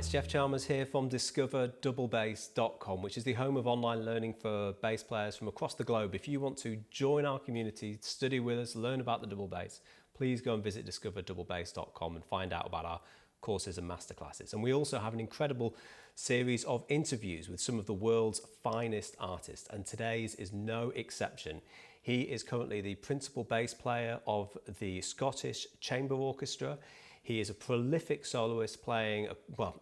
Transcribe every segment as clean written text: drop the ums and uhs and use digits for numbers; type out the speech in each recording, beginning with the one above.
it's Jeff Chalmers here from discoverdouble.bass.com, which is the home of online learning for bass players from across the globe. If you want to join our community, study with us, learn about the double bass, please go and visit discoverdouble.bass.com and find out about our courses and masterclasses. And we also have an incredible series of interviews with some of the world's finest artists, and today's is no exception. He is currently the principal bass player of the Scottish Chamber Orchestra. He is a prolific soloist playing,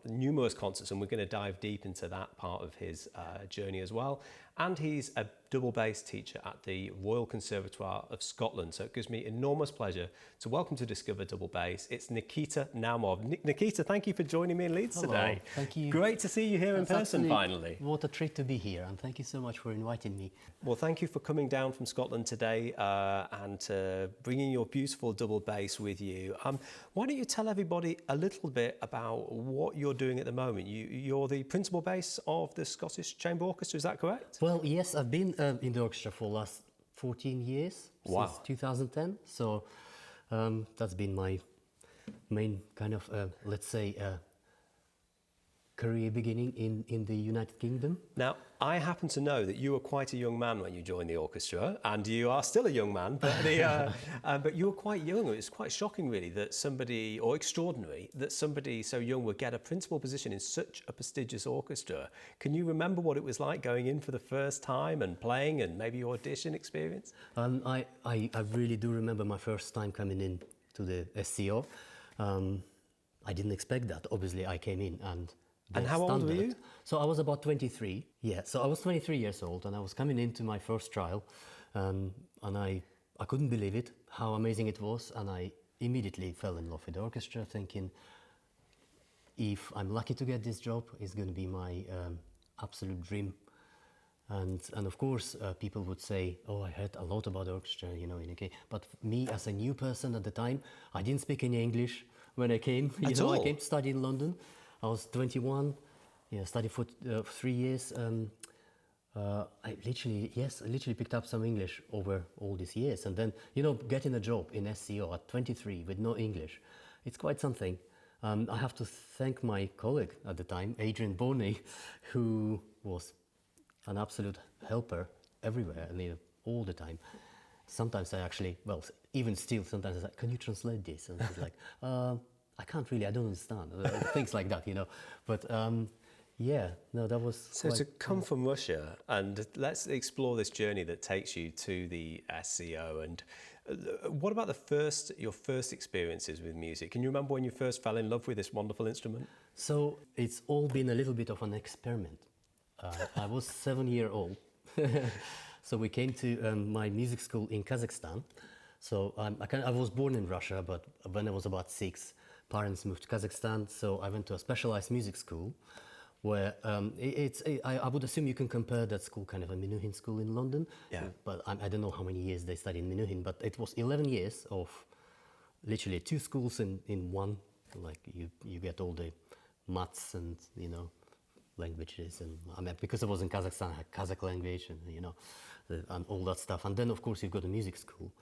numerous concerts, and we're going to dive deep into that part of his journey as well. And he's a double bass teacher at the Royal Conservatoire of Scotland. So it gives me enormous pleasure to welcome to Discover Double Bass. It's Nikita Naumov. Nikita, thank you for joining me in Leeds today. Thank you. Great to see you here in person finally. What a treat to be here, and thank you so much for inviting me. Well, thank you for coming down from Scotland today and bringing your beautiful double bass with you. Why don't you tell everybody a little bit about what you're doing at the moment? You're the principal bass of the Scottish Chamber Orchestra, is that correct? Well, yes, I've been in the orchestra for the last 14 years, since 2010. So that's been my main kind of, let's say, career beginning in the United Kingdom. Now, I happen to know that you were quite a young man when you joined the orchestra, and you are still a young man, but, but you were quite young. It's quite shocking, really, that somebody, or extraordinary, that somebody so young would get a principal position in such a prestigious orchestra. Can you remember what it was like going in for the first time and playing, and maybe your audition experience? I really do remember my first time coming in to the SCO. I didn't expect that. Obviously, I came in and... And how old were you? So I was about 23. Yeah, so I was 23 years old, and I was coming into my first trial, and I couldn't believe it, how amazing it was, and I immediately fell in love with the orchestra, thinking, if I'm lucky to get this job, it's going to be my absolute dream. And of course, people would say, oh, I heard a lot about the orchestra, you know, in UK. But me, as a new person at the time, I didn't speak any English when I came. I came to study in London. I was 21, studied for 3 years. I literally picked up some English over all these years. And then, you know, getting a job in SCO at 23 with no English, it's quite something. I have to thank my colleague at the time, Adrian Boney, who was an absolute helper everywhere, all the time. Sometimes I actually, even still, sometimes I say, can you translate this? And he's like, I can't really, I don't understand, things like that, you know. But that was So to come from Russia, and let's explore this journey that takes you to the SCO. And what about your first experiences with music? Can you remember when you first fell in love with this wonderful instrument? So it's all been a little bit of an experiment. I was 7 years old. So we came to my music school in Kazakhstan. So I was born in Russia, but when I was about 6, parents moved to Kazakhstan, so I went to a specialized music school where I would assume you can compare that school kind of a Minuhin school in London. Yeah. But I don't know how many years they studied in Minuhin, but it was 11 years of literally 2 schools in one. Like you get all the maths and, you know, languages, and because I was in Kazakhstan, I had Kazakh language and, you know, and all that stuff. And then, of course, you've got a music school.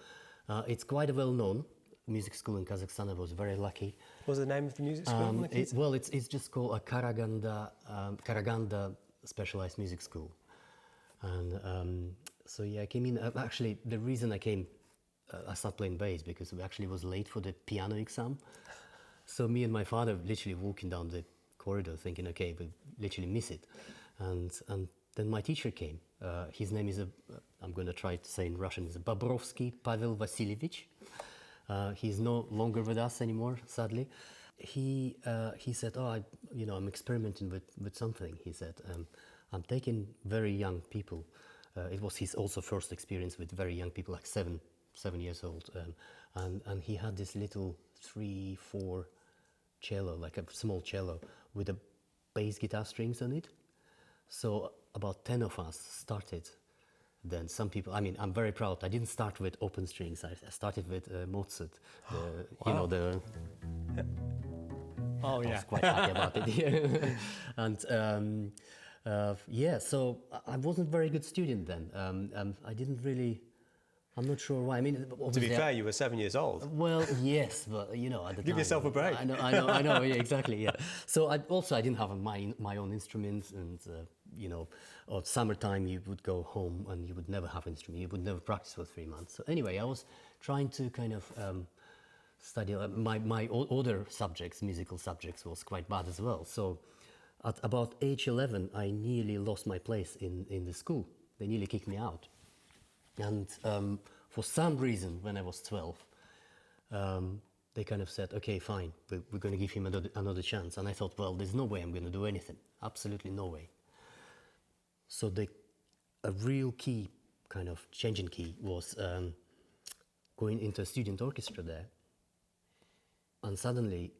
It's quite a well-known music school in Kazakhstan. I was very lucky. What was the name of the music school? It's just called a Karaganda Specialized Music School. And so yeah, I came in. Actually, the reason I came, I started playing bass because we actually was late for the piano exam. So me and my father literally walking down the corridor thinking, okay, we literally miss it. And then my teacher came. His name is, I'm going to try to say in Russian, is Bobrovsky Pavel Vasilievich. He's no longer with us anymore, sadly. He said, I'm experimenting with something. He said, I'm taking very young people. It was his also first experience with very young people, like seven years old. And he had this little 3-4 cello, like a small cello with a bass guitar strings on it. So about 10 of us started. Then some people, I'm very proud. I didn't start with open strings. I started with Mozart. You know, the... Oh, yeah. I was quite happy about it. And so I wasn't a very good student then. I didn't really I'm not sure why. I mean, To be fair, you were 7 years old. well, yes, but you know, at the Give time, yourself a break. I know, yeah, exactly, yeah. So I didn't have my own instruments, and you know, or summertime you would go home and you would never have instrument. You would never practice for 3 months. So anyway, I was trying to kind of study my other subjects, musical subjects, was quite bad as well. So at about age 11, I nearly lost my place in the school. They nearly kicked me out. And for some reason, when I was 12, they kind of said, okay, fine, we're going to give him another chance. And I thought, well, there's no way I'm going to do anything. Absolutely no way. So a real key, kind of changing key, was going into a student orchestra there. And suddenly,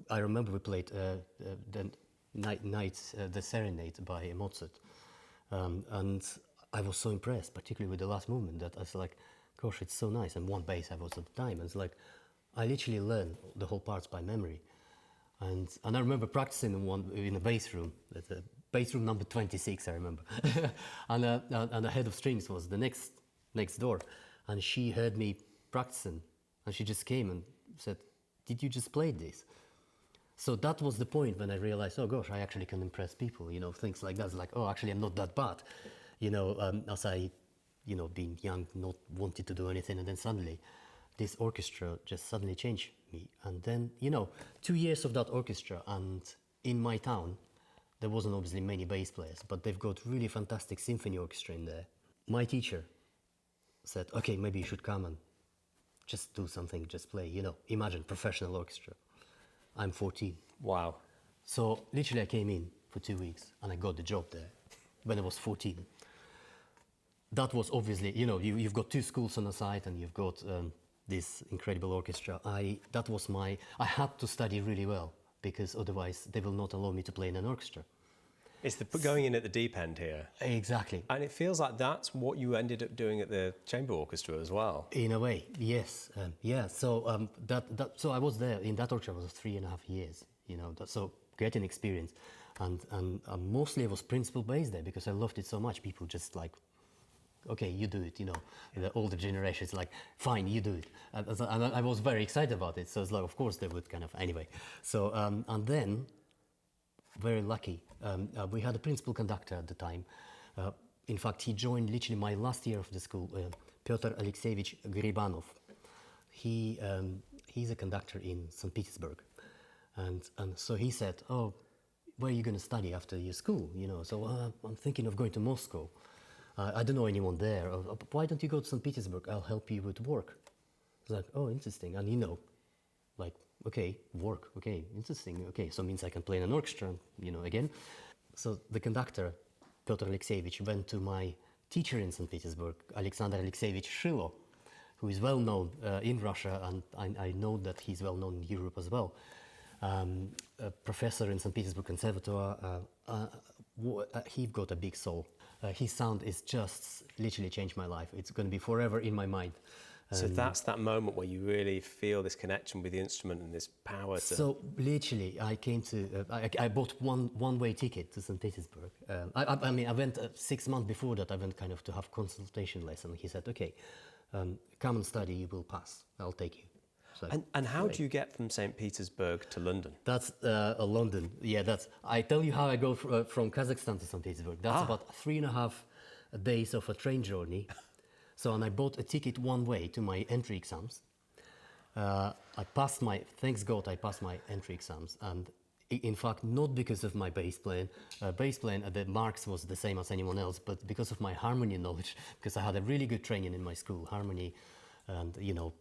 I remember we played the the Serenade by Mozart. And I was so impressed, particularly with the last movement, that I was like, gosh, it's so nice. And one bass I was at the time. And it's like, I literally learned the whole parts by memory. And I remember practicing in a bass room, bass room number 26, I remember. and the head of strings was the next door. And she heard me practicing. And she just came and said, did you just play this? So that was the point when I realized, oh gosh, I actually can impress people, you know, things like that. It's like, oh, actually, I'm not that bad. You know, as I, you know, being young, not wanted to do anything, and then suddenly this orchestra just suddenly changed me. And then, you know, 2 years of that orchestra, and in my town, there wasn't obviously many bass players, but they've got really fantastic symphony orchestra in there. My teacher said, okay, maybe you should come and just do something, just play, you know, imagine professional orchestra. I'm 14. Wow. So literally I came in for 2 weeks and I got the job there when I was 14. That was obviously, you know, you've got 2 schools on the side and you've got this incredible orchestra. I had to study really well because otherwise they will not allow me to play in an orchestra. It's the going in at the deep end here. Exactly. And it feels like that's what you ended up doing at the chamber orchestra as well. In a way, yes. Yeah, so so I was there in that orchestra for 3.5 years, you know, so getting experience. And mostly I was principal bass there because I loved it so much. People just like, okay, you do it, you know. The older generations like, fine, you do it. And I was very excited about it. So it's like, of course they would kind of, anyway. So, and then, very lucky, we had a principal conductor at the time. In fact, he joined literally my last year of the school, Pyotr Alexeyevich Gribanov. He's a conductor in St Petersburg. And so he said, oh, where are you going to study after your school? You know, so I'm thinking of going to Moscow. I don't know anyone there. Why don't you go to St. Petersburg? I'll help you with work. I was like, oh, interesting. And you know, like, okay, work, okay, interesting. Okay, so it means I can play in an orchestra, you know, again. So the conductor, Pyotr Alexeyevich, went to my teacher in St. Petersburg, Alexander Alexeyevich Shilo, who is well known in Russia, and I know that he's well known in Europe as well. A professor in St. Petersburg Conservatoire. He got a big soul. His sound is just literally changed my life. It's going to be forever in my mind. So that's that moment where you really feel this connection with the instrument and this power to... So literally, I came to, I bought one-way ticket to St. Petersburg. I mean, I went 6 months before that, I went kind of to have consultation lesson. He said, okay, come and study, you will pass, I'll take you. So, and how do you get from St. Petersburg to London? That's London. Yeah, I tell you how I go from Kazakhstan to St. Petersburg. That's about 3.5 days of a train journey. So, and I bought a ticket one way to my entry exams. Thanks God, I passed my entry exams. And in fact, not because of my bass playing. The marks was the same as anyone else, but because of my harmony knowledge, because I had a really good training in my school, harmony, and, you know,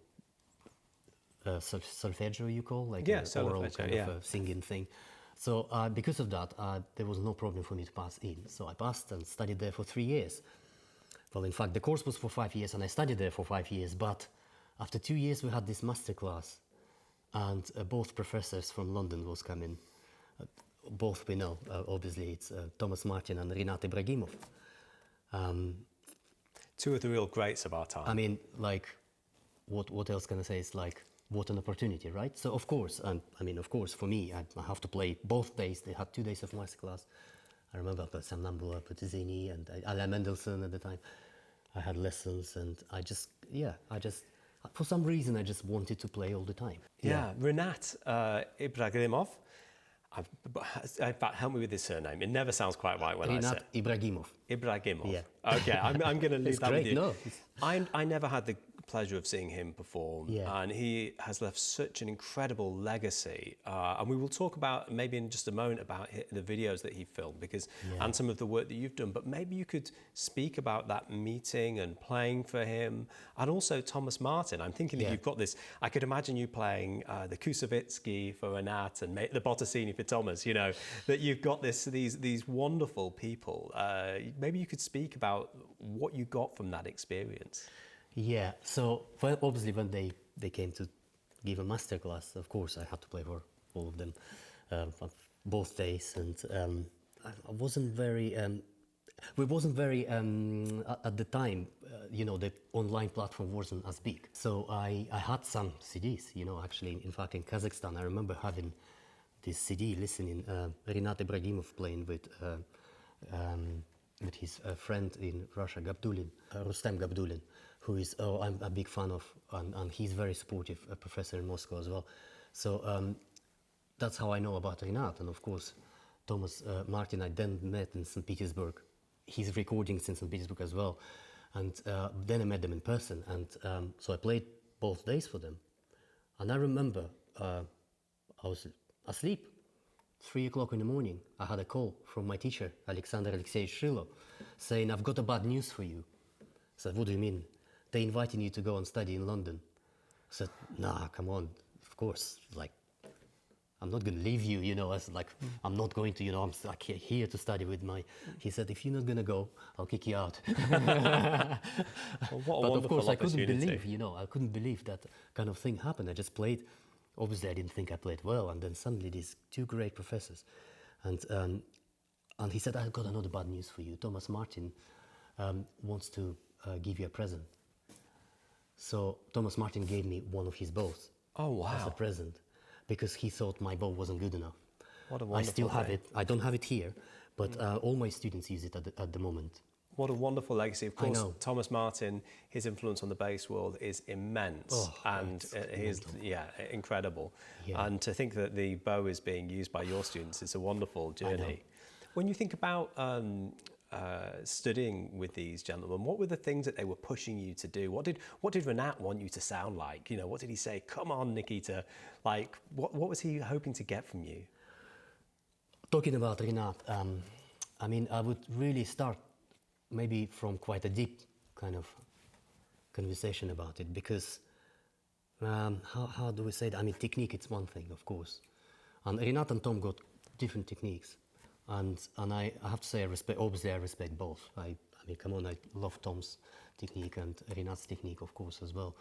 solfeggio you call, like an oral kind of a singing thing. So because of that, there was no problem for me to pass in. So I passed and studied there for 3 years. Well, in fact, the course was for 5 years, and I studied there for 5 years. But after 2 years, we had this master class, and both professors from London was coming. Both we know, obviously, it's Thomas Martin and Rinat Ibragimov. 2 of the real greats of our time. I mean, like, what else can I say? It's like, what an opportunity, right? So of course, of course, for me, I have to play both days. They had 2 days of masterclass. I remember Samnambula, Puttizini, and Alain Mendelssohn at the time. I had lessons, and for some reason, I just wanted to play all the time. Yeah, Rinat Ibragimov. In fact, help me with his surname. It never sounds quite right when I say Rinat Ibragimov. Ibragimov. Yeah. Okay, I'm going to leave It's that great, with you. no. I never had the pleasure of seeing him perform, Yeah. and he has left such an incredible legacy. And we will talk about maybe in just a moment about the videos that he filmed, because and some of the work that you've done. But maybe you could speak about that meeting and playing for him, and also Thomas Martin. I'm thinking that you've got this. I could imagine you playing the Kusevitsky for Rinat and the Bottesini for Thomas. You know that you've got these wonderful people. Maybe you could speak about what you got from that experience. Yeah, so obviously when they came to give a masterclass, of course I had to play for all of them, both days, and I wasn't very, we wasn't very, at the time, the online platform wasn't as big. So I had some CDs, actually, in fact in Kazakhstan, I remember having this CD, listening, Rinat Ibragimov playing with his friend in Russia, Gabdulin, Rustem Gabdulin, who is, I'm a big fan of, and he's very supportive, a professor in Moscow as well. So that's how I know about Rinat. And of course, Thomas Martin, I then met in St Petersburg. He's recording in St Petersburg as well. And then I met them in person. And so I played both days for them. And I remember I was asleep. 3 o'clock in the morning, I had a call from my teacher, Alexander Alexeyevich Shilo, saying, "I've got a bad news for you." I said, "What do you mean?" "They invited you to go and study in London." I said, "Nah, come on, of course, like, I'm not going to leave you, I was like, I'm not going to, I'm like here to study with my..." He said, "If you're not going to go, I'll kick you out." Well, what a But wonderful of course, I couldn't opportunity. believe, I couldn't believe that kind of thing happened. I just played. Obviously, I didn't think I played well, and then suddenly these two great professors, and he said, "I've got another bad news for you. Thomas Martin wants to give you a present." So Thomas Martin gave me one of his bows Oh, as a wow. present, because he thought my bow wasn't good enough. What a I wonderful still have thing. it. I don't have it here, but all my students use it at the moment. What a wonderful legacy. Of course, know. Thomas Martin, his influence on the bass world is immense, Oh, and he's incredible. Yeah. And to think that the bow is being used by your students is a wonderful journey. When you think about studying with these gentlemen, what were the things that they were pushing you to do? What did Rinat want you to sound like? What did he say? "Come on, Nikita!" Like, what was he hoping to get from you? Talking about Rinat, I mean, I would really start maybe from quite a deep kind of conversation about it, because how do we say that? I mean, technique, it's one thing, of course, and Rinat and Tom got different techniques, and I have to say, I respect both. I mean, come on, I love Tom's technique and Rinat's technique, of course, as well.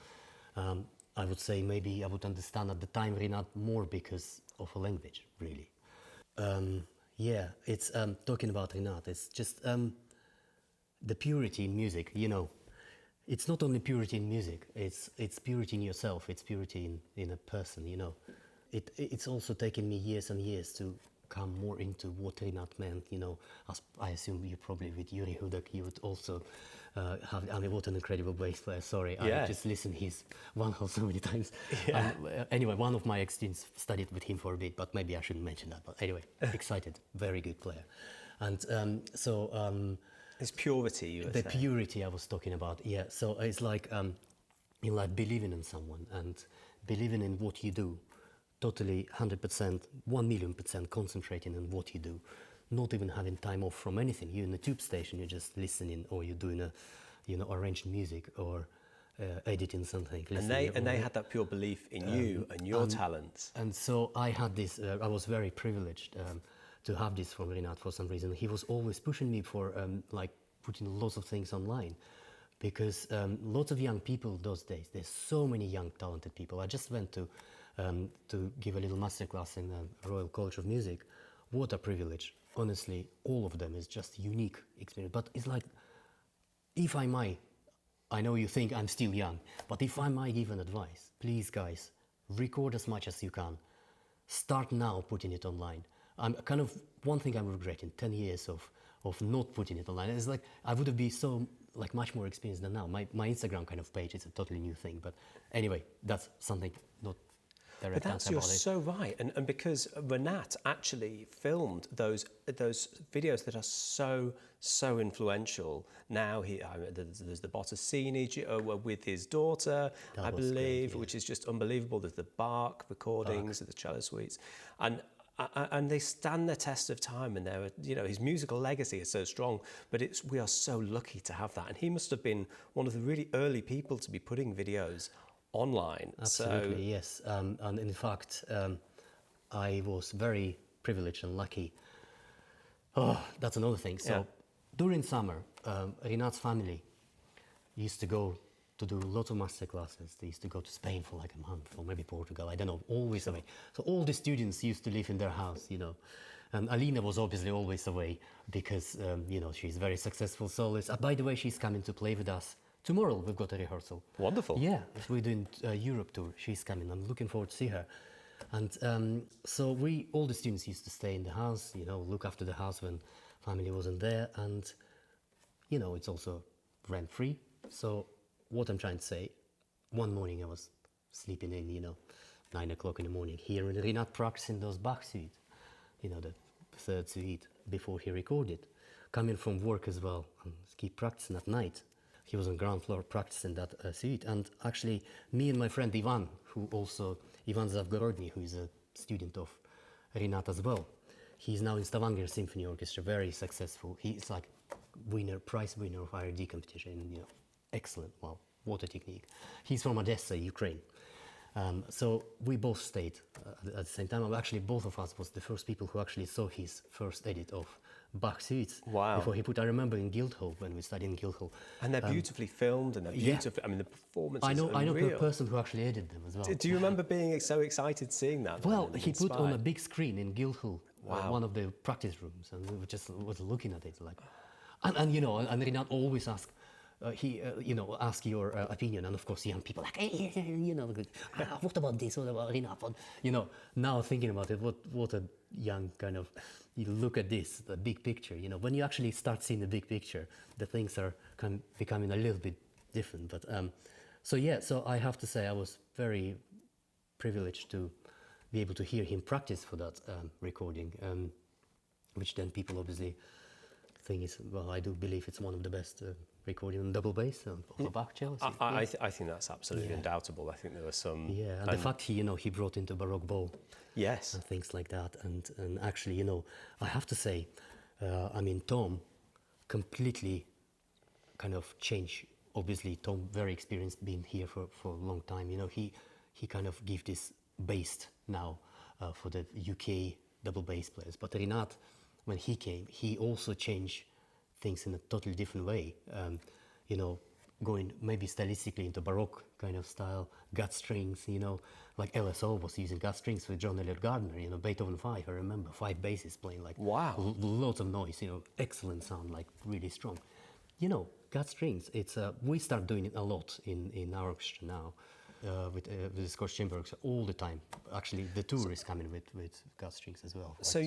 I would say maybe I would understand at the time Rinat more because of a language, really. Yeah, it's talking about Rinat, it's just the purity in music, It's not only purity in music, it's purity in yourself, it's purity in a person, It's also taken me years and years to come more into what Rinat meant, As I assume you probably with Yuri Hudak, you would also have, I mean, what an incredible bass player, sorry, Yeah. I just listened his one house so many times. Yeah. Anyway, one of my ex-students studied with him for a bit, but maybe I shouldn't mention that, but anyway, excited, very good player. And His purity, you were the saying. purity I was talking about, yeah. So it's like believing in someone and believing in what you do, totally 100%, 1,000,000% concentrating on what you do, not even having time off from anything. You're in a tube station, you're just listening, or you're doing arranged music or editing something. And they had that pure belief in you and your talents. And so I had this, I was very privileged to have this from Rinat for some reason. He was always pushing me for like putting lots of things online, because lots of young people those days, there's so many young talented people. I just went to give a little masterclass in the Royal College of Music. What a privilege. Honestly, all of them is just unique experience. But it's like, if I might, I know you think I'm still young, but if I might give an advice, please guys, record as much as you can. Start now putting it online. I'm kind of, one thing I'm regretting, 10 years of of not putting it online. It's like I would have been so like much more experienced than now. My Instagram kind of page is a totally new thing, but anyway, that's something not direct But answer you're about it. so right, and because Rinat actually filmed those videos that are so influential. Now there's the Bottesini with his daughter, That I was great, believe, yeah. which is just unbelievable. There's the Bach recordings of the cello suites, and they stand the test of time, and his musical legacy is so strong. But we are so lucky to have that, and he must have been one of the really early people to be putting videos online. Absolutely, yes. And in fact, I was very privileged and lucky. Oh, that's another thing. So during summer, Rinat's family used to go to do lots of master classes. They used to go to Spain for like a month, or maybe Portugal, I don't know, always away. So all the students used to live in their house, And Alina was obviously always away because, she's a very successful soloist. By the way, she's coming to play with us tomorrow. We've got a rehearsal. Wonderful. Yeah, we're doing a Europe tour. She's coming. I'm looking forward to see her. And so all the students used to stay in the house, look after the house when family wasn't there. And, it's also rent-free. So what I'm trying to say, one morning I was sleeping in, 9 o'clock in the morning, hearing Rinat practicing those Bach suites, the third suite before he recorded. Coming from work as well, and keep practicing at night. He was on ground floor practicing that suite. And actually, me and my friend Ivan Zavgorodny, who is a student of Rinat as well, he's now in Stavanger Symphony Orchestra, very successful. He's like prize winner of IRD competition, excellent, wow, what a technique. He's from Odessa, Ukraine. So we both stayed at the same time. Actually, both of us was the first people who actually saw his first edit of Bach suites. Wow. Before he put, I remember in Guildhall, when we studied in Guildhall. And they're beautifully filmed, and they're beautiful. I mean, the performances I know unreal. the person who actually edited them as well. Do you remember being so excited seeing that? Well, and he put on a inspired? big screen in Guildhall, Wow. one of the practice rooms, and we was looking at it like, and Rinat always ask. Ask your opinion, and of course, young people like, hey, what about this? What about Rinat? Now thinking about it, what a young kind of, you look at this, the big picture. When you actually start seeing the big picture, the things are becoming a little bit different. But so I have to say, I was very privileged to be able to hear him practice for that recording, which then people obviously think is, well, I do believe it's one of the best recording on double bass of the Bach cello. I think that's absolutely undoubtable. I think there were some... Yeah, and the fact he brought into Baroque bow Yes. and things like that. And actually, I have to say, Tom completely kind of changed. Obviously, Tom, very experienced, been here for a long time. He kind of give this bass now for the UK double bass players. But Rinat, when he came, he also changed things in a totally different way. Going maybe stylistically into Baroque kind of style, gut strings, like LSO was using gut strings with John Elliott Gardner, Beethoven 5, I remember, 5 basses playing like Wow. lots of noise, excellent sound, like really strong. Gut strings, we start doing it a lot in our orchestra now. With the Scottish Chamber Orchestra all the time. Actually, the tour is coming with gut strings as well. So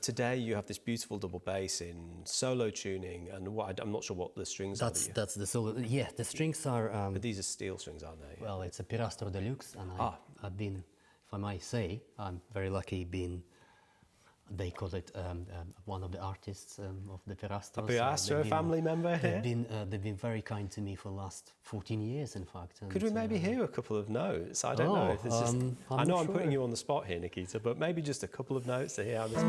today you have this beautiful double bass in solo tuning, and I'm not sure what the strings are. That's the solo. Yeah, the strings are. But these are steel strings, aren't they? Well, it's a Pirastro Deluxe, and I've been, if I might say, I'm very lucky being. They call it one of the artists of the Pirastros. A Pirastro family member here? They've been very kind to me for the last 14 years, in fact. And, Could we maybe hear a couple of notes? I don't know if this is... I know I'm putting you on the spot here, Nikita, but maybe just a couple of notes to hear how this...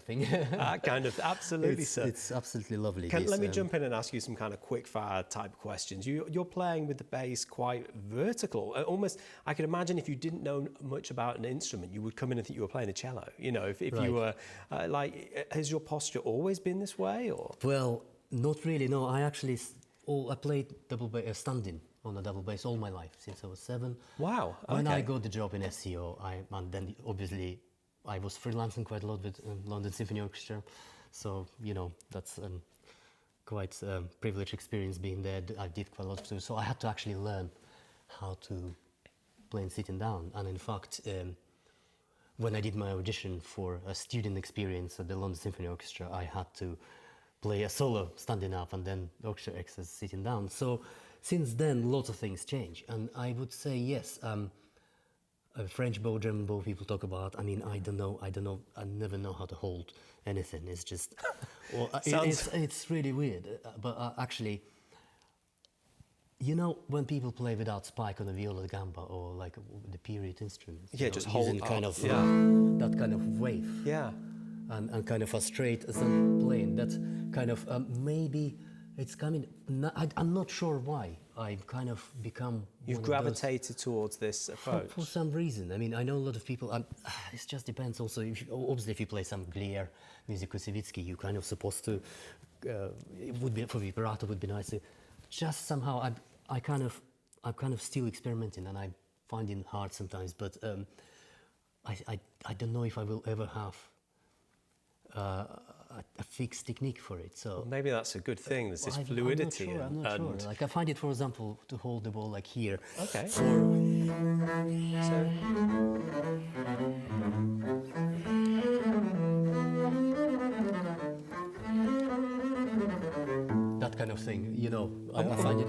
Thing. That kind of, absolutely, sir. It's absolutely lovely. Let me jump in and ask you some kind of quick fire type questions. You're playing with the bass quite vertical. Almost, I could imagine if you didn't know much about an instrument, you would come in and think you were playing a cello. If right. You were, has your posture always been this way, or? Well, not really, no. I actually, I played double bass, standing on a double bass all my life, since I was 7. Wow, okay. When I got the job in SEO, and then obviously I was freelancing quite a lot with London Symphony Orchestra, so that's quite a privileged experience being there. I did quite a lot too, so I had to actually learn how to play sitting down. And in fact, when I did my audition for a student experience at the London Symphony Orchestra, I had to play a solo standing up and then orchestra extras sitting down. So since then, lots of things change. And I would say, yes, French bow, German bow, people talk about. I mean, I don't know. I never know how to hold anything. It's just, well, it's really weird. But actually, when people play without spike on a viola da gamba or like the period instruments, just using hold kind of yeah. That kind of wave, Yeah. and kind of a straight playing. That kind of maybe it's coming. I'm not sure why. I've kind of become. You've gravitated towards this approach for some reason. I mean, I know a lot of people. It just depends. Also, obviously, if you play some Glier music with Kusevitsky, you're kind of supposed to. It would be for vibrato would be nice. Just somehow, I'm kind of still experimenting, and I find it hard sometimes. But I don't know if I will ever have a fixed technique for it. So maybe that's a good thing. There's this fluidity. I'm not sure. Like I find it, for example, to hold the ball like here. Okay. That kind of thing, I find it.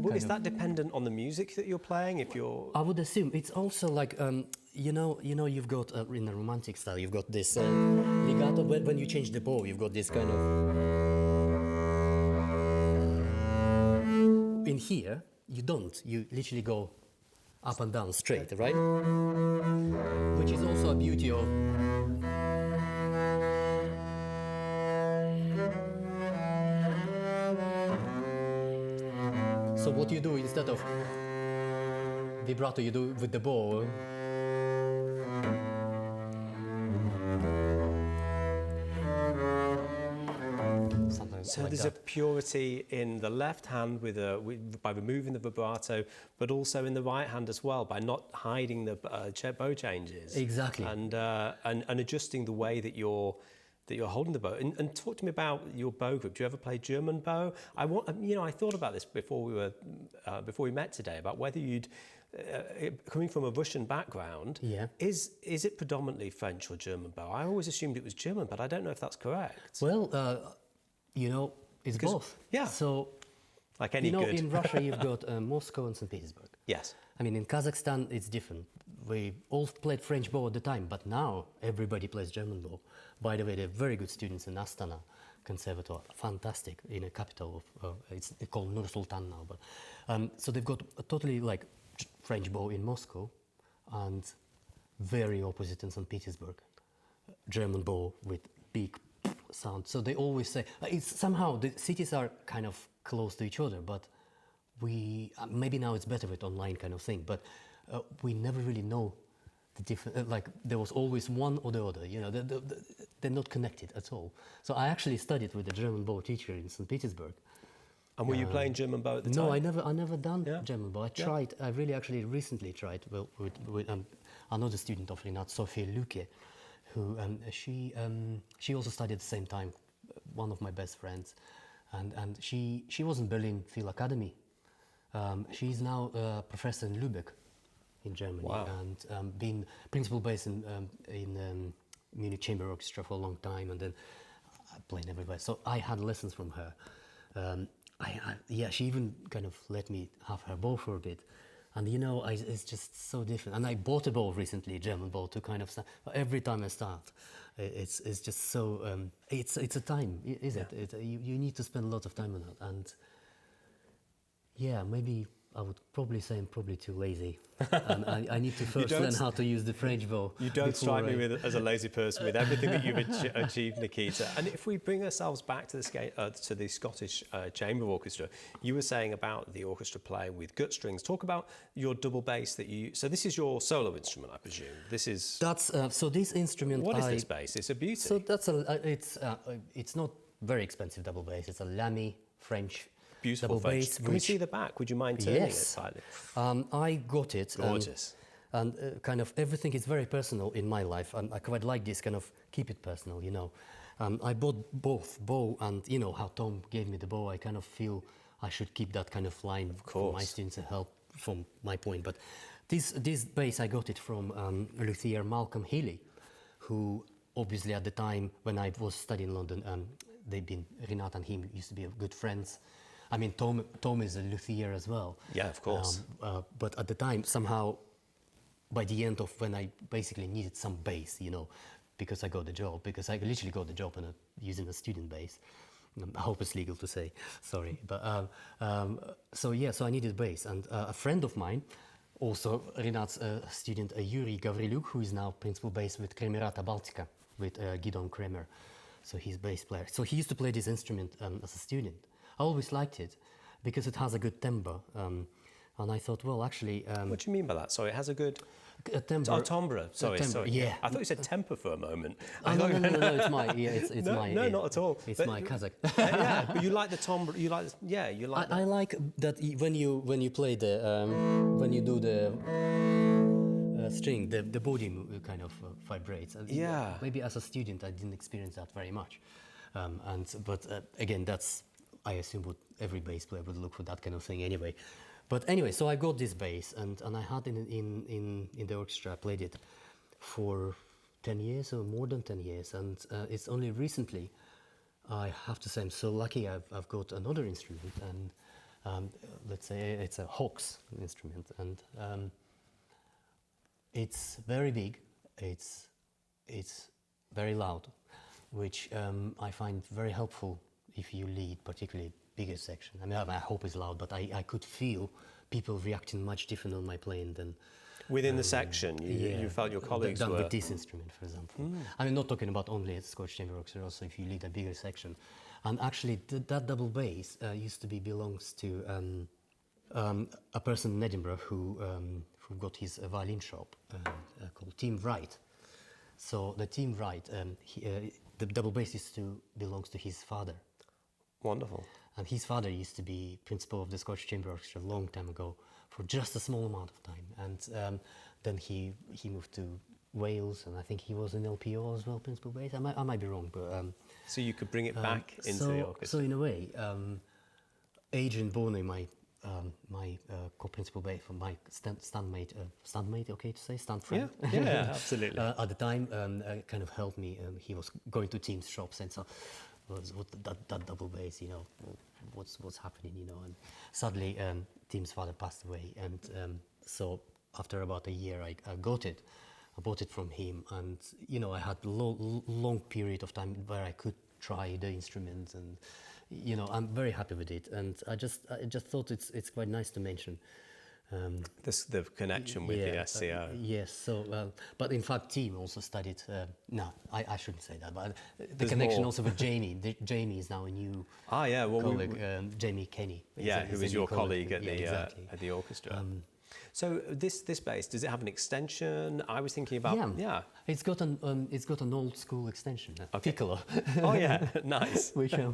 Well, is that dependent on the music that you're playing? If you're, I would assume it's also like you've got in a romantic style, you've got this legato. When you change the bow, you've got this kind of. In here, you don't. You literally go up and down straight, right? Which is also a beauty of. So what you do instead of vibrato, you do with the bow. So like there's that. a purity in the left hand by removing the vibrato, but also in the right hand as well by not hiding the bow changes. Exactly. And adjusting the way that you're holding the bow. And talk to me about your bow grip. Do you ever play German bow? I thought about this before we met today about whether you'd coming from a Russian background. Yeah. Is it predominantly French or German bow? I always assumed it was German, but I don't know if that's correct. Well, it's both. Yeah. So, like any good. in Russia you've got Moscow and St Petersburg. Yes. I mean, in Kazakhstan it's different. We all played French bow at the time, but now everybody plays German bow. By the way, they're very good students in Astana Conservatoire, fantastic, in a capital of, it's called Nur Sultan now. But so they've got a totally like French bow in Moscow, and very opposite in St Petersburg, German bow with big sound. So they always say it's somehow the cities are kind of close to each other, but we maybe now it's better with online kind of thing, but we never really know the different. Like there was always one or the other. They're not connected at all. So I actually studied with a German bow teacher in St Petersburg. And were you playing German bow at the time? No, I never done German bow. I tried. I really actually recently tried with another student of Rinat, Sophie Luque, who she also studied at the same time. One of my best friends, and she was in Berlin Phil Academy. She's now a professor in Lübeck, in Germany, wow. and been principal bass in Munich Chamber Orchestra for a long time, and then playing everywhere. So I had lessons from her. She even kind of let me have her bow for a bit, and it's just so different. And I bought a bow recently, German bow, to kind of every time I start, it's just so it's a time, is it? You need to spend a lot of time on it, and maybe I would probably say I'm probably too lazy. I need to first learn how to use the French bow. You don't strike me as a lazy person with everything that you've achieved, Nikita. And if we bring ourselves back to the Scottish Chamber Orchestra, you were saying about the orchestra playing with gut strings. Talk about your double bass that you. So this is your solo instrument, I presume. So this instrument. What is this bass? It's a beauty. So that's it's not very expensive double bass. It's a Lamy French. Beautiful double French. bass. Can we see the back? Would you mind turning it slightly? I got it. Gorgeous. and kind of everything is very personal in my life, and I quite like this kind of keep it personal, you know. I bought both bow and, you know, how Tom gave me the bow, I kind of feel I should keep that kind of line for my students to help from my point. But this bass, I got it from luthier Malcolm Healy, who obviously at the time when I was studying in London, Rinat and him used to be good friends. I mean, Tom is a luthier as well. Yeah, of course. But at the time, somehow, by the end of when I basically needed some bass, you know, because I got the job, because I literally got the job using a student bass. I hope it's legal to say, sorry. But so I needed bass. And a friend of mine, also Rinat's student, Yuri Gavriluk, who is now principal bass with Kremerata Baltica, with Gidon Kremer. So he's bass player. So he used to play this instrument as a student. I always liked it because it has a good timbre. And I thought, well, actually... what do you mean by that? Sorry, it has a good... timbre. Oh, timbre. Sorry. Yeah. I thought you said temper for a moment. No, it's my... Yeah, it's no, my... No, not at all. It's my Kazakh. Yeah, but you like the timbre. You like... Yeah, you like... I like that when you play the... when you do the... string, the body kind of vibrates. Yeah. Maybe as a student I didn't experience that very much. But again, that's, I assume, what every bass player would look for, that kind of thing anyway. But anyway, so I got this bass and I had it in the orchestra. I played it for 10 years or more than 10 years. And it's only recently, I have to say, I'm so lucky I've got another instrument. And let's say it's a Hawks instrument. And it's very big, it's very loud, which I find very helpful if you lead particularly bigger section. I mean, I hope it's loud, but I could feel people reacting much different on my playing than... Within the section, you felt your colleagues than were... with this instrument, for example. I mean, not talking about only at Scottish Chamber Orchestra, also if you lead a bigger section. And actually, that double bass used to belongs to a person in Edinburgh who got his violin shop called Tim Wright. So the Tim Wright, the double bass belongs to his father. Wonderful. And his father used to be principal of the Scottish Chamber Orchestra a long time ago for just a small amount of time. And then he moved to Wales, and I think he was in LPO as well, principal bass. I might be wrong, but... so you could bring it back into the orchestra. So in a way, Adrian Boney, my co-principal bass, my standmate, okay to say, stand friend. Yeah, absolutely. At the time, kind of helped me. He was going to Tim's shops and so, that double bass, you know, what's happening, you know. And sadly, Tim's father passed away, and so after about a year, I got it. I bought it from him, and you know, I had a long period of time where I could try the instruments, and you know, I'm very happy with it. And I just thought it's quite nice to mention the connection with the SCO. Yes. So, but in fact, Tim also studied. No, I shouldn't say that. But the There's connection more. also with Jamie. Jamie is now a new colleague, Jamie Kenny. Who is your colleague at exactly. at the orchestra. So this bass, does it have an extension? I was thinking about It's got an old school extension, a piccolo. Oh yeah, nice. Which I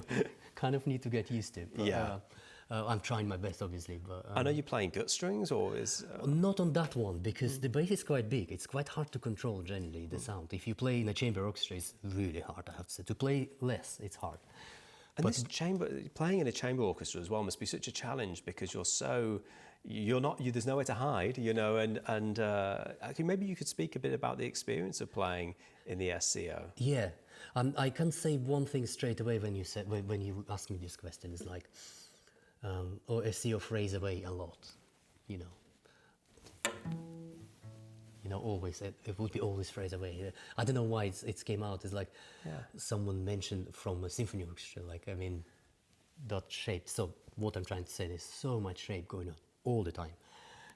kind of need to get used to. But, Yeah. I'm trying my best, obviously. But And are you playing gut strings or is? not on that one, because the bass is quite big. It's quite hard to control generally the sound. If you play in a chamber orchestra, it's really hard. I have to say. To play less, it's hard. And playing in a chamber orchestra as well must be such a challenge because there's nowhere to hide, you know, and maybe you could speak a bit about the experience of playing in the SCO. Yeah, I can say one thing straight away when you ask me this question is like, SCO phrase away a lot, you know. You know, always it would be always phrase away. I don't know why it came out. It's like someone mentioned from a symphony orchestra. Like, I mean, that shape. So what I'm trying to say, there's so much shape going on all the time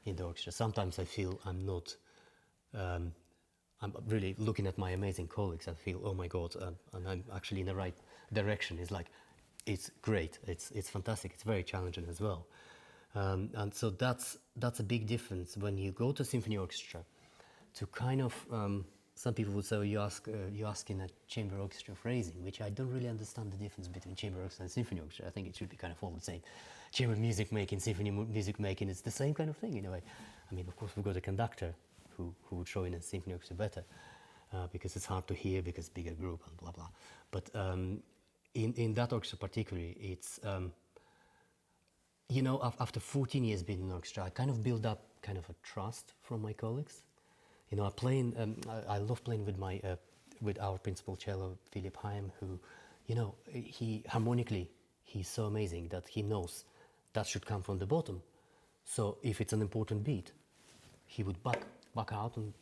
in the orchestra. Sometimes I feel I'm not. I'm really looking at my amazing colleagues. I feel, oh my God, and I'm actually in the right direction. It's like, it's great. It's fantastic. It's very challenging as well. And so that's a big difference when you go to symphony orchestra. To kind of, some people would say, you ask in a chamber orchestra phrasing, which I don't really understand the difference between chamber orchestra and symphony orchestra. I think it should be kind of all the same. Chamber music making, symphony music making, it's the same kind of thing in a way. I mean, of course, we've got a conductor who would show in a symphony orchestra better, because it's hard to hear because bigger group and blah blah. But in that orchestra particularly, it's after 14 years being in an orchestra, I kind of built up kind of a trust from my colleagues. I love playing with with our principal cello, Philip Haim, who, he harmonically, he's so amazing that he knows that should come from the bottom. So if it's an important beat, he would back out and,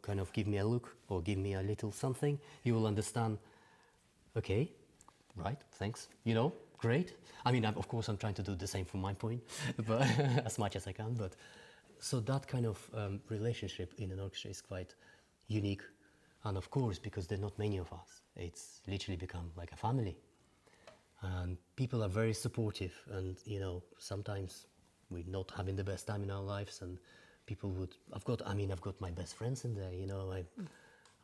kind of give me a look or give me a little something. You will understand, okay, right, thanks, great. I mean, of course, I'm trying to do the same from my point, but as much as I can. But so that kind of relationship in an orchestra is quite unique. And of course, because there are not many of us, it's literally become like a family. And people are very supportive, and sometimes we're not having the best time in our lives, and people would. I've got my best friends in there.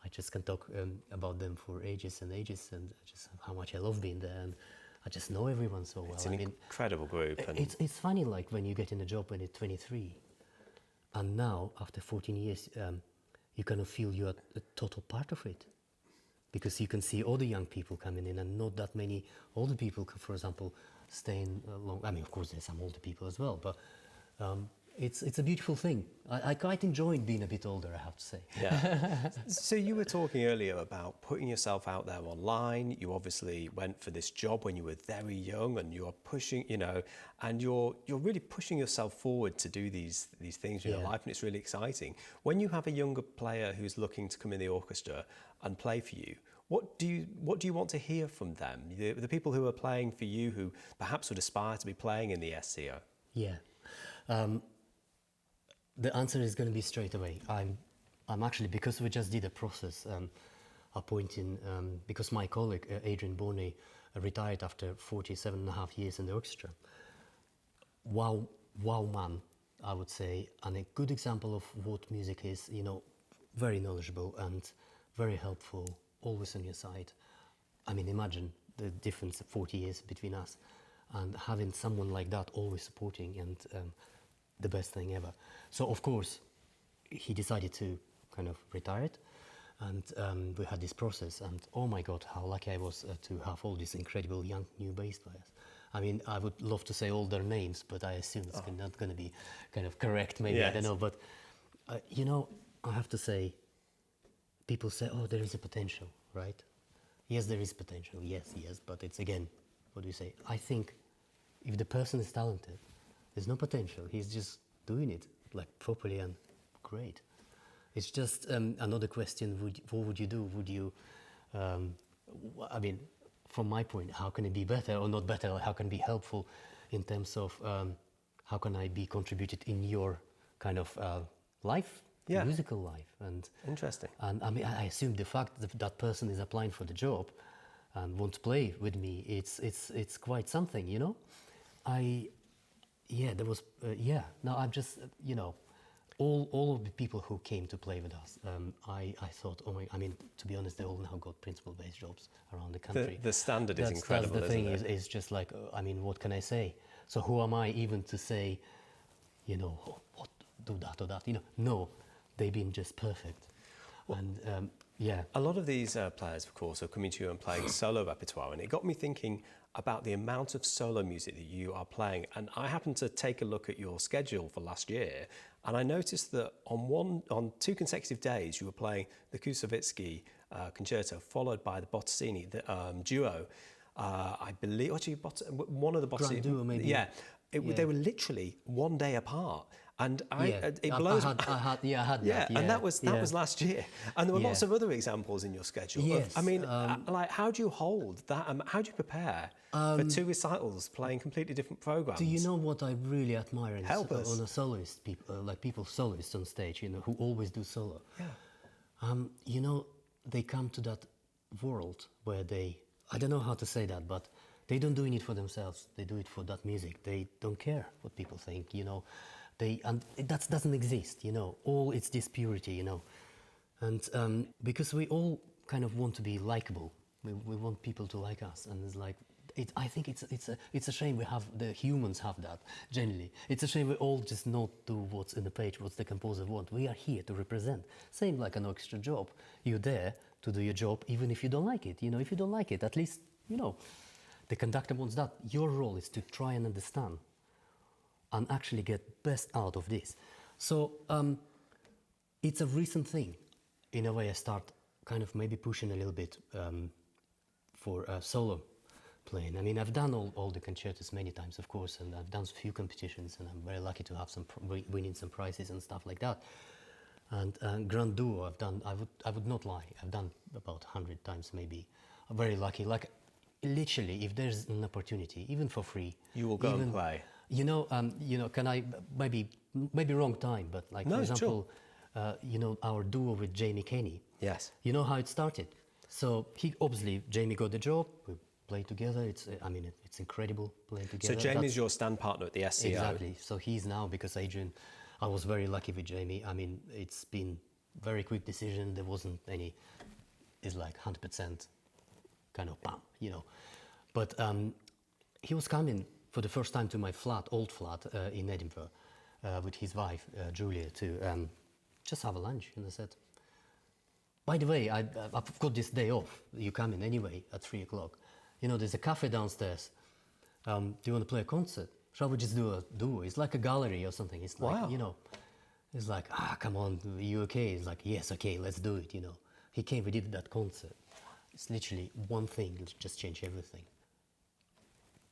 I just can talk about them for ages and ages, and just how much I love being there, and I just know everyone so well. It's an incredible group. And it's funny, like when you get in a job when you're 23, and now after 14 years, you kind of feel you're a total part of it. Because you can see all the young people coming in and not that many older people, for example, staying long. I mean, of course, there's some older people as well, but it's a beautiful thing. I quite enjoyed being a bit older, I have to say. Yeah. So you were talking earlier about putting yourself out there online. You obviously went for this job when you were very young, and you're pushing, and you're really pushing yourself forward to do these things in your life, and it's really exciting. When you have a younger player who's looking to come in the orchestra and play for you, what do you want to hear from them? The people who are playing for you, who perhaps would aspire to be playing in the SCO. Yeah. The answer is going to be straight away. I'm actually, because we just did a process appointing, because my colleague Adrian Borney retired after 47.5 years in the orchestra. Wow man, I would say, and a good example of what music is. Very knowledgeable and very helpful, always on your side. I mean, imagine the difference of 40 years between us, and having someone like that always supporting, and the best thing ever. So of course, he decided to kind of retire it, and we had this process, and oh my God, how lucky I was to have all these incredible young new bass players. I mean, I would love to say all their names, but I assume it's not going to be kind of correct, maybe, yes. I don't know, but I have to say, people say, oh, there is a potential, right? Yes, there is potential, yes, but it's, again, what do you say? I think if the person is talented, there's no potential, he's just doing it like properly and great. It's just another question, what would you do? Would you, I mean, from my point, how can it be better or not better, or how can it be helpful in terms of how can I be contributed in your kind of life? Yeah. Musical life. And interesting. And I mean, I assume the fact that that person is applying for the job and wants to play with me, it's quite something, there was, no, I'm just, all of the people who came to play with us, I thought, I mean, to be honest, they all now got principal bass jobs around the country. The standard is incredible, that's the thing, isn't it? is just like, I mean, what can I say? So who am I even to say, what, do that or that, No. They've been just perfect. Well, and a lot of these players, of course, are coming to you and playing solo repertoire, and it got me thinking about the amount of solo music that you are playing. And I happened to take a look at your schedule for last year, and I noticed that on 2 consecutive days you were playing the Kusevitsky concerto, followed by the Bottesini duo. I believe, actually, one of the Bottesini duo, maybe. Yeah, they were literally one day apart. And it blows. I had that. Yeah, and that was last year. And there were lots of other examples in your schedule. Yes. I mean, like, how do you hold that? How do you prepare for 2 recitals playing completely different programs? Do you know what I really admire on a soloist, people soloists on stage, who always do solo? Yeah. They come to that world where I don't know how to say that, but they don't do it for themselves. They do it for that music. They don't care what people think, and that doesn't exist, all it's this purity, and because we all kind of want to be likable, we want people to like us, and it's like I think it's a shame we have the humans have that generally. It's a shame we all just not do what's in the page, what's the composer want. We are here to represent. Same like an orchestra job. You're there to do your job, even if you don't like it. You know, if you don't like it, at least the conductor wants that. Your role is to try and understand and actually get best out of this. So it's a recent thing. In a way, I start kind of maybe pushing a little bit for solo playing. I mean, I've done all the concertos many times, of course, and I've done a few competitions, and I'm very lucky to have winning some prizes and stuff like that. And grand duo, I've done. I would not lie. I've done about 100 times, maybe. I'm very lucky. Like, literally, if there's an opportunity, even for free, you will go and play. Can I maybe wrong time, but like, for example, our duo with Jamie Kenny. Yes. You know how it started. So Jamie got the job. We played together. It's incredible playing together. So Jamie's your stand partner at the SCO. Exactly. So he's now, because Adrian, I was very lucky with Jamie. I mean, it's been very quick decision. There wasn't any. It's like 100% kind of bam, But he was coming for the first time to my old flat in Edinburgh, with his wife Julia to just have a lunch. And I said, by the way, I've got this day off. You come in anyway at 3 o'clock. There's a cafe downstairs. Do you want to play a concert? Shall we just do a duo? It's like a gallery or something. It's like, wow. It's like, come on, are you okay? It's like, yes, okay, let's do it, He came, we did that concert. It's literally one thing, just changed everything.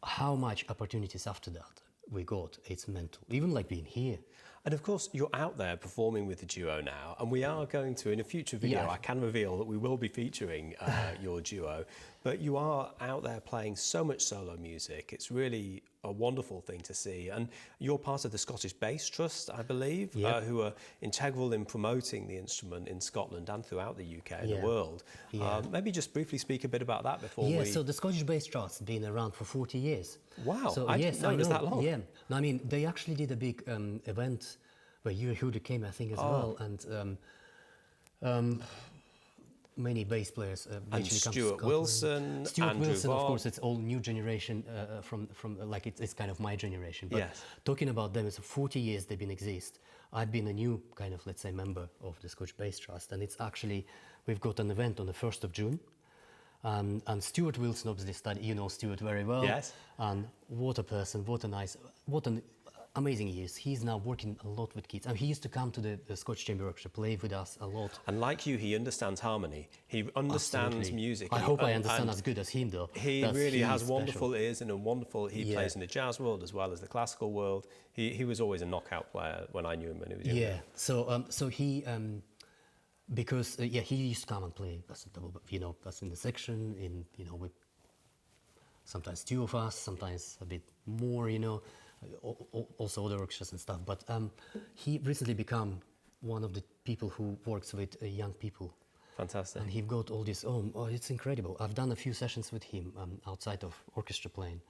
How much opportunities after that we got, it's mental. Even like being here. And of course, you're out there performing with the duo now, and we are going to, in a future video, I can reveal that we will be featuring your duo, but you are out there playing so much solo music. It's really a wonderful thing to see. And you're part of the Scottish Bass Trust, I believe, who are integral in promoting the instrument in Scotland and throughout the UK and the world. Maybe just briefly speak a bit about that before we... So the Scottish Bass Trust has been around for 40 years. Wow, so, I didn't know it was that long. Yeah, I mean, they actually did a big event where Yuri Huda came, I think, as well, and many bass players and Stuart Wilson, Stuart Andrew Wilson, Bob. Of course, it's all new generation from like it's kind of my generation. But talking about them, it's 40 years they've been exist. I've been a new kind of, let's say, member of the Scottish Bass Trust, and it's actually, we've got an event on the 1st of June. And Stuart Wilson obviously studied, Stuart very well. Yes. And what a person, what an amazing he is. He's now working a lot with kids. And he used to come to the Scottish Chamber Orchestra, play with us a lot. And like you, he understands harmony. He understands Absolutely. Music. I hope I understand as good as him, though. He really has wonderful ears and he plays in the jazz world as well as the classical world. He was always a knockout player when I knew him when he was younger. Yeah, so he... because he used to come and play. That's in the section. With sometimes two of us, sometimes a bit more. Also other orchestras and stuff. But he recently become one of the people who works with young people. Fantastic. And he got all this. Oh, it's incredible. I've done a few sessions with him outside of orchestra playing.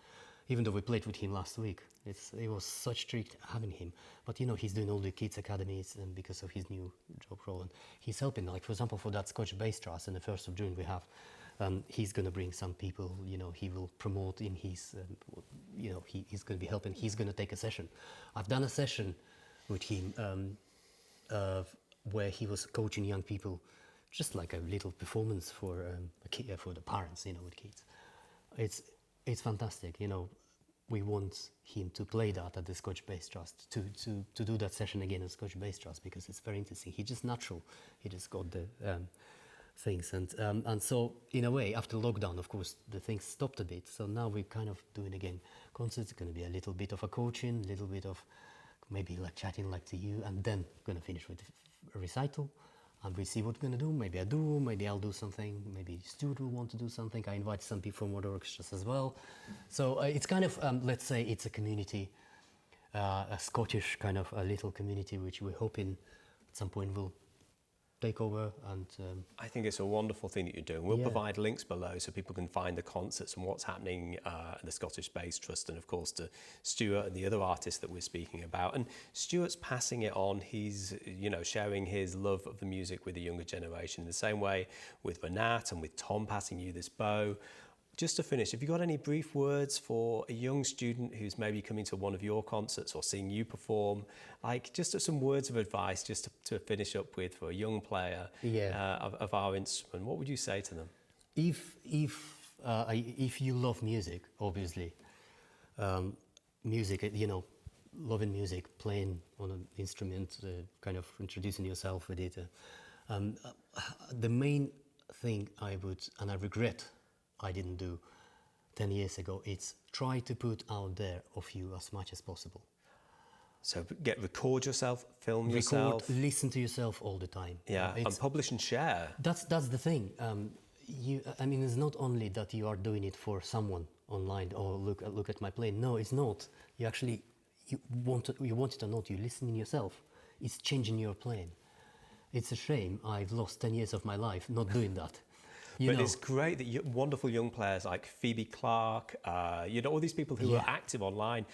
Even though we played with him last week, it was such treat having him. But he's doing all the kids academies, and because of his new job role, and he's helping. Like for example, for that Scottish Bass Trust, on the 1st of June we have, he's going to bring some people. He will promote in his, he's going to be helping. He's going to take a session. I've done a session with him where he was coaching young people, just like a little performance for the parents, with kids. It's fantastic, we want him to play that at the Scottish Bass Trust, to do that session again at Scottish Bass Trust, because it's very interesting. He's just natural. He just got the things. And so, in a way, after lockdown, of course, the things stopped a bit. So now we're kind of doing again concerts. It's going to be a little bit of a coaching, a little bit of maybe like chatting like to you, and then going to finish with a recital. And we see what we're going to do. Maybe I do, maybe I'll do something, maybe Stuart will want to do something. I invite some people from other orchestras as well. So it's kind of, let's say it's a community, a Scottish kind of a little community, which we're hoping at some point will take over. And I think it's a wonderful thing that you're doing. We'll provide links below so people can find the concerts and what's happening at the Scottish Bass Trust, and of course to Stuart and the other artists that we're speaking about. And Stuart's passing it on. He's sharing his love of the music with the younger generation in the same way with Rinat and with Tom passing you this bow. Just to finish, have you got any brief words for a young student who's maybe coming to one of your concerts or seeing you perform? Like just some words of advice just to finish up with for a young player of our instrument. What would you say to them? If you love music, obviously, music, loving music, playing on an instrument, kind of introducing yourself with it. The main thing I regret I didn't do 10 years ago, it's try to put out there of you as much as possible. So record yourself, film yourself. Listen to yourself all the time. Yeah, and publish and share. That's the thing. It's not only that you are doing it for someone online or look at my playing. No, it's not. You want it or not, you listen in yourself. It's changing your playing. It's a shame I've lost 10 years of my life not doing that. But it's great that wonderful young players like Phoebe Clark, all these people who are active online,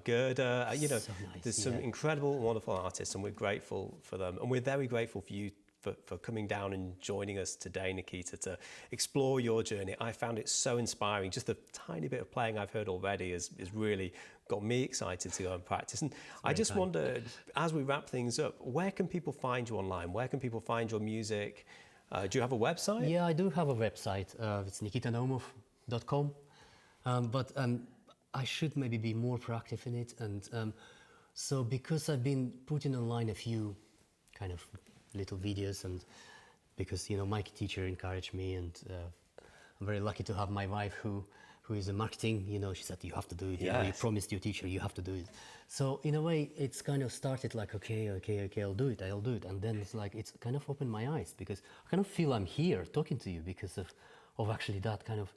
Gerda, so nice, there's some incredible, wonderful artists, and we're grateful for them. And we're very grateful for you for coming down and joining us today, Nikita, to explore your journey. I found it so inspiring. Just the tiny bit of playing I've heard already has really got me excited to go and practice. And I just wonder, as we wrap things up, where can people find you online? Where can people find your music? Do you have a website? Yeah, I do have a website. It's nikitanaumov.com. But I should maybe be more proactive in it. And so because I've been putting online a few kind of little videos, and because, my teacher encouraged me, and I'm very lucky to have my wife who is in marketing, she said, you have to do it. Yes. You promised your teacher, you have to do it. So in a way, it's kind of started like, okay, I'll do it. And then it's like, it's kind of opened my eyes, because I kind of feel I'm here talking to you because of actually that kind of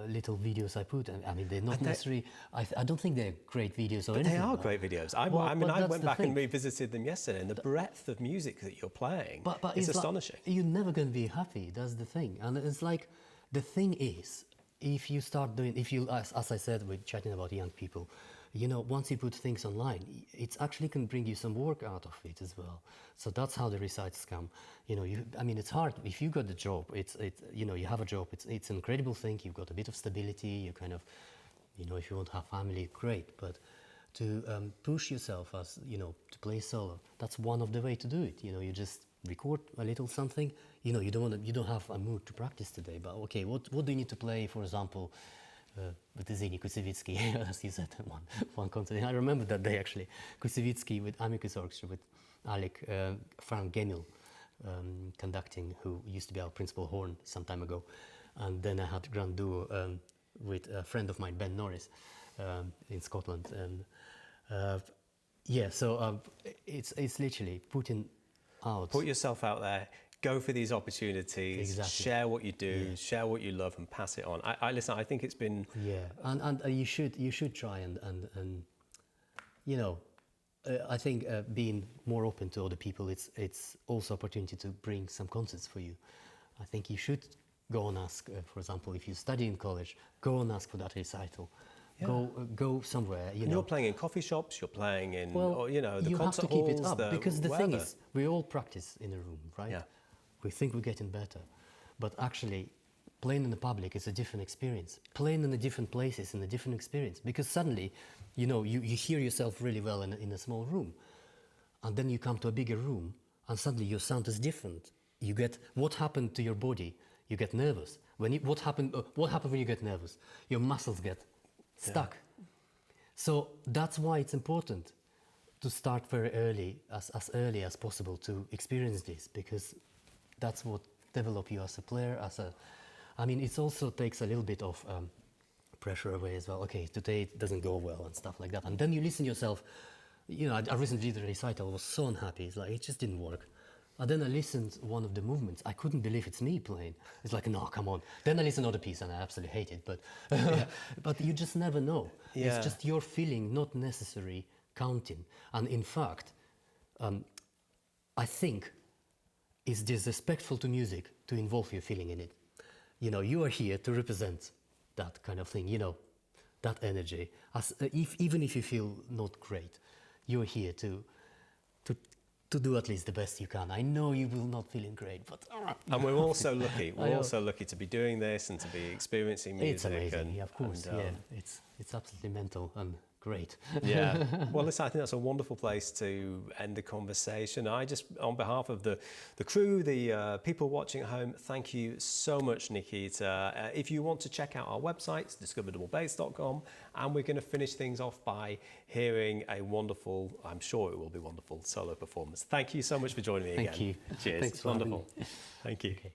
little videos I put. I mean, they're not necessarily, I don't think they're great videos or anything. They are great videos. I went back and revisited them yesterday, and the breadth of music that you're playing is astonishing. You're never going to be happy, that's the thing. And it's like, the thing is, if you start doing, as I said, we're chatting about young people, once you put things online, it actually can bring you some work out of it as well. So that's how the results come. It's hard. If you got the job, you have a job, it's an incredible thing. You've got a bit of stability. You kind of, if you want to have family, great. But to push yourself as, to play solo, that's one of the way to do it. You just record a little something. You don't have a mood to practice today, but okay, what do you need to play, for example, with the Zini Kusevitsky, as you said, one concert. I remember that day actually, Kusevitsky with Amicus Orchestra, with Alec Frank Gemil conducting, who used to be our principal horn some time ago. And then I had grand duo with a friend of mine, Ben Norris, in Scotland. And so it's literally putting out. Put yourself out there. Go for these opportunities. Exactly. Share what you do. Share what you love, and pass it on. I think it's been. Yeah, and you should try and I think being more open to other people, it's also opportunity to bring some concerts for you. I think you should go and ask, for example, if you study in college, go and ask for that recital. Yeah. Go somewhere. You're playing in coffee shops. You're playing in, the you concert have to keep halls, it up, because the wherever. thing is, we all practice in a room, right? Yeah. We think we're getting better, but actually, playing in the public is a different experience. Playing in the different places is a different experience, because suddenly, you hear yourself really well in a small room, and then you come to a bigger room, and suddenly your sound is different. You get what happened to your body. You get nervous. What happened when you get nervous? Your muscles get stuck. Yeah. So that's why it's important to start very early, as early as possible, to experience this, because that's what develop you as a player. It also takes a little bit of pressure away as well. Okay, today it doesn't go well and stuff like that. And then you listen to yourself. I recently did a recital. I was so unhappy. It's like, it just didn't work. And then I listened to one of the movements. I couldn't believe it's me playing. It's like, no, come on. Then I listened to another piece and I absolutely hate it. But but you just never know. Yeah. It's just your feeling, not necessarily counting. And in fact, I think it's disrespectful to music to involve your feeling in it. You are here to represent that kind of thing, that energy. Even if you feel not great, you're here to to do at least the best you can. I know you will not feeling great, but and we're also lucky. We're also lucky to be doing this and to be experiencing music. it's amazing. And, yeah, of course. and, Yeah, it's absolutely mental and great. Yeah. Well, listen, I think that's a wonderful place to end the conversation. I just, on behalf of the crew, the people watching at home, thank you so much, Nikita. If you want to check out our website, discoverdoublebase.com, and we're going to finish things off by hearing a wonderful, I'm sure it will be wonderful, solo performance. Thank you so much for joining me again. Thank you. Cheers. Thanks for having wonderful. me. Thank you. Okay.